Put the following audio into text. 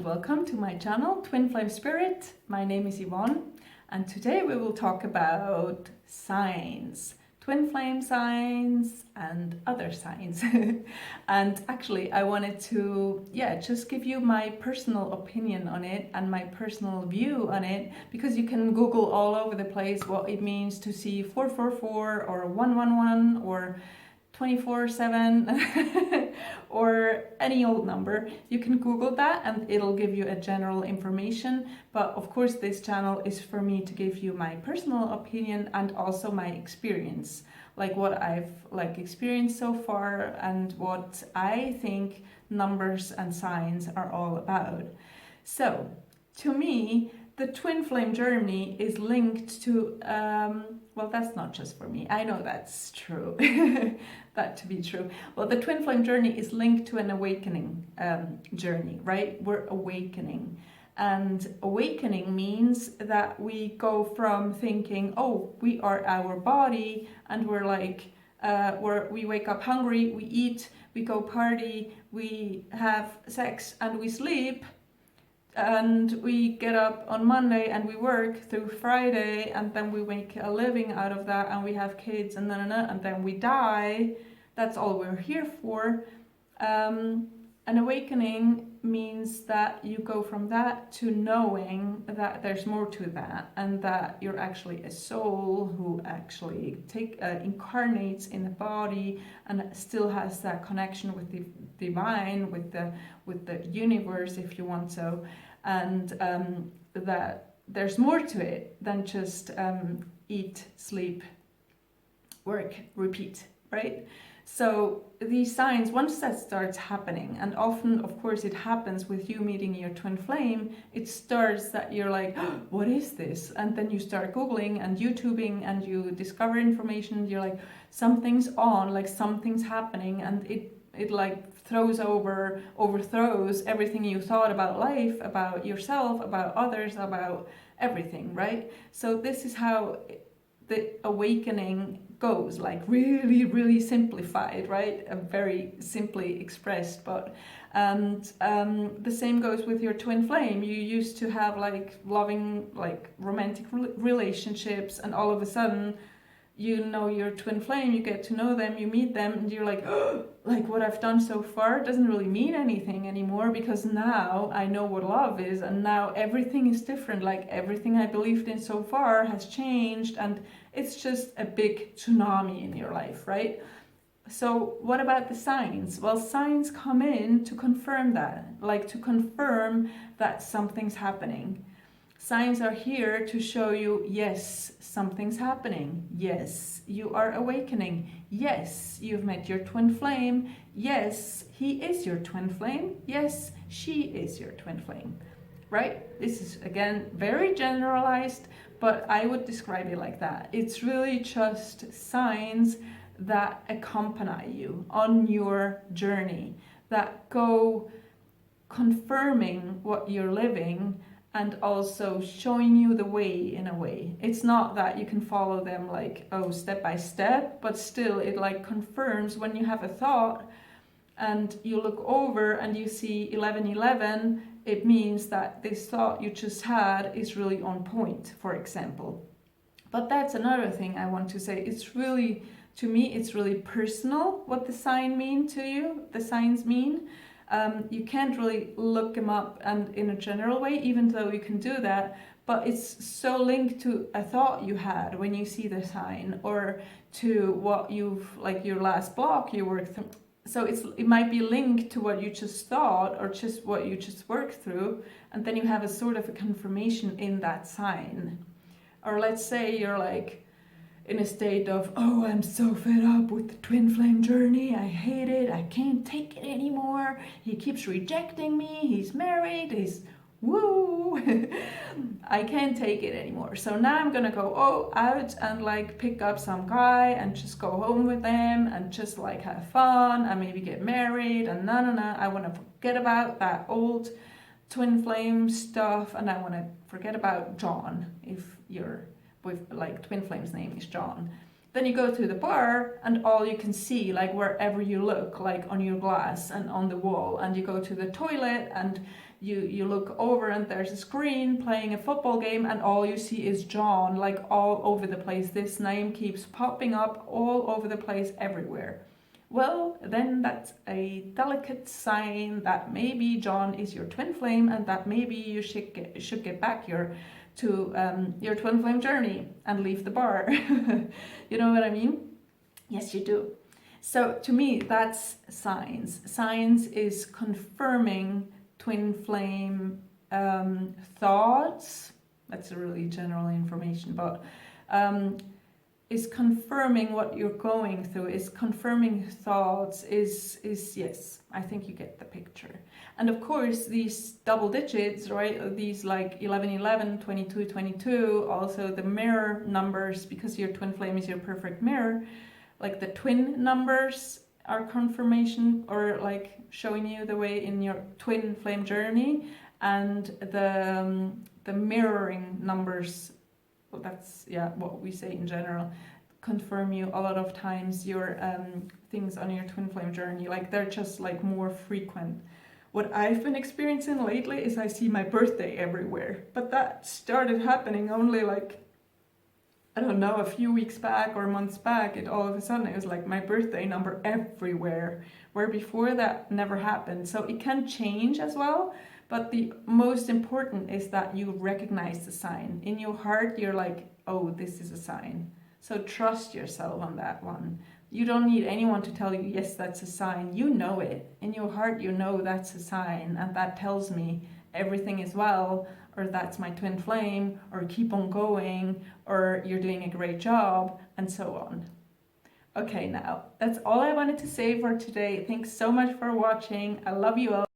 and welcome to my channel Twin Flame Spirit. My name is Yvonne and today we will talk about signs, twin flame signs and other signs. And actually I wanted to just give you my personal opinion on it and my personal view on it, because you can Google all over the place what it means to see 444 or 111 or 24/7 or any old number. You can Google that and it'll give you a general information, but of course this channel is for me to give you my personal opinion and also my experience, like what I've experienced so far and what I think numbers and signs are all about. So to me, the twin flame journey is linked to, well, that's not just for me. I know that's true, that to be true. Well, the twin flame journey is linked to an awakening journey, right? We're awakening. And awakening means that we go from thinking, oh, we are our body and we're like, we wake up hungry, we eat, we go party, we have sex and we sleep. And we get up on Monday and we work through Friday and then we make a living out of that and we have kids and then we die. That's all we're here for. An awakening means that you go from that to knowing that there's more to that and that you're actually a soul who actually incarnates in the body and still has that connection with the divine, with the universe, if you want so, and that there's more to it than just eat, sleep, work, repeat, right? So these signs, once that starts happening, and often of course it happens with you meeting your twin flame, it starts that you're like, oh, what is this? And then you start Googling and YouTubing and you discover information, you're like, something's on, like something's happening, and it like overthrows everything you thought about life, about yourself, about others, about everything, right? So this is how the awakening goes, like really, really simplified, right? Very simply expressed, but the same goes with your twin flame. You used to have like loving, like romantic relationships, and all of a sudden you know your twin flame, you get to know them, you meet them, and you're like, oh, like what I've done so far doesn't really mean anything anymore, because now I know what love is, and now everything is different. Like everything I believed in so far has changed, and it's just a big tsunami in your life, right? So what about the signs? Well, signs come in to confirm that, like to confirm that something's happening. Signs are here to show you, yes, something's happening. Yes, you are awakening. Yes, you've met your twin flame. Yes, he is your twin flame. Yes, she is your twin flame. Right? This is, again, very generalized, but I would describe it like that. It's really just signs that accompany you on your journey, that go confirming what you're living and also showing you the way in a way. It's not that you can follow them like, oh, step by step, but still it like confirms when you have a thought and you look over and you see 1111, it means that this thought you just had is really on point, for example. But that's another thing I want to say. It's really, to me, it's really personal what the sign mean to you, the signs mean. You can't really look them up and in a general way, even though you can do that, but it's so linked to a thought you had when you see the sign, or to what you've, like your last block you worked through. So it might be linked to what you just thought or just what you just worked through, and then you have a sort of a confirmation in that sign. Or let's say you're like in a state of, oh, I'm so fed up with the twin flame journey, I hate it, I can't take it anymore, he keeps rejecting me, he's married, he's woo, I can't take it anymore. So now I'm gonna go out and like pick up some guy and just go home with them and just like have fun and maybe get married and I want to forget about that old twin flame stuff, and I want to forget about John, if you're with like twin flame's name is John. Then you go to the bar and all you can see, like wherever you look, like on your glass and on the wall, and you go to the toilet and you look over and there's a screen playing a football game and all you see is John, like all over the place. This name keeps popping up all over the place everywhere. Well, then that's a delicate sign that maybe John is your twin flame and that maybe you should get back to your twin flame journey and leave the bar. You know what I mean? Yes, you do. So to me, that's signs. Signs is confirming twin flame thoughts. That's a really general information, but is confirming what you're going through, is confirming thoughts, is yes, I think you get the picture. And of course, these double digits, right, these like 11, 11, 22, 22, also the mirror numbers, because your twin flame is your perfect mirror, like the twin numbers are confirmation or like showing you the way in your twin flame journey, and the mirroring numbers, well, that's what we say in general, confirm you a lot of times your things on your twin flame journey, like they're just like more frequent. What I've been experiencing lately is I see my birthday everywhere, but that started happening only like, I don't know, a few weeks back or months back. It all of a sudden it was like my birthday number everywhere, where before that never happened. So it can change as well. But the most important is that you recognize the sign. In your heart, you're like, oh, this is a sign. So trust yourself on that one. You don't need anyone to tell you, yes, that's a sign. You know it. In your heart, you know that's a sign. And that tells me everything is well, or that's my twin flame, or keep on going, or you're doing a great job, and so on. Okay, now, that's all I wanted to say for today. Thanks so much for watching. I love you all.